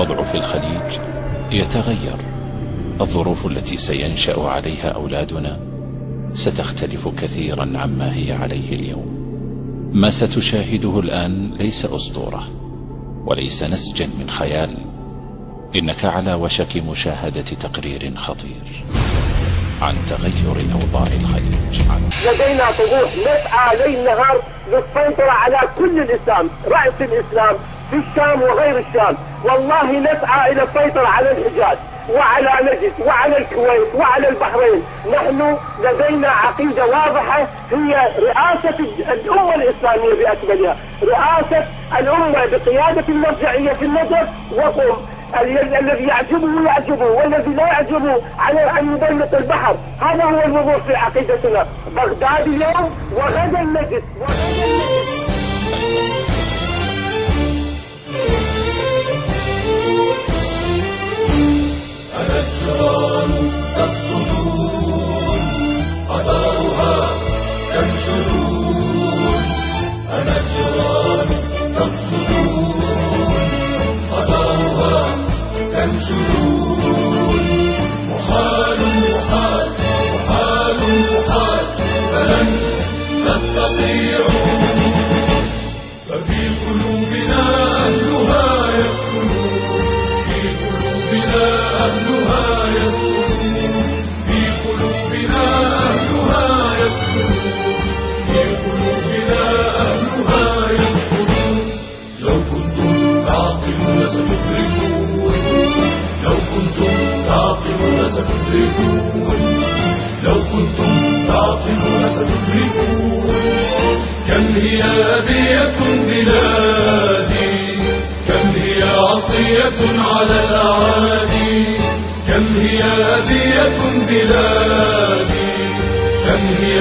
الوضع في الخليج يتغير. الظروف التي سينشأ عليها أولادنا ستختلف كثيرا عما هي عليه اليوم. ما ستشاهده الآن ليس أسطورة وليس نسجا من خيال، إنك على وشك مشاهدة تقرير خطير عن تغير أوضاع الخليج. لدينا طموح نسعى ليل نهار للسيطرة على كل الإسلام، رأس الإسلام في الشام وغير الشام. والله نسعى إلى السيطرة على الحجاز وعلى نجد وعلى الكويت وعلى البحرين. نحن لدينا عقيدة واضحة، هي رئاسة الأمة الإسلامية بأكملها، رئاسة الأمة بقيادة المرجعية في النجف وقم. الذي يعجبه والذي لا يعجبه على أن يضيق البحر. هذا هو الوضوح في عقيدتنا. بغداد اليوم وغدا النجف الأشرار تقصدون قدرها تنشرون. الأشرار تقصدون قدرها تنشرون. محال محال محال محال فلن تستطيعوا. ففي قلوبنا أهلها يسكنون، في قلوبنا أهلها يسكنون، في قلوبنا أهلها يسكنون، في قلوبنا أهلها يسكنون. لو كنتم تعقلون ستدركون، لو كنتم تعقلون ستدركون، لو كنتم تعقلون ستدركون. كم هي أبية بلادي، كم هي عصية على الأعادي، كم هي أبية بلادي، كم هي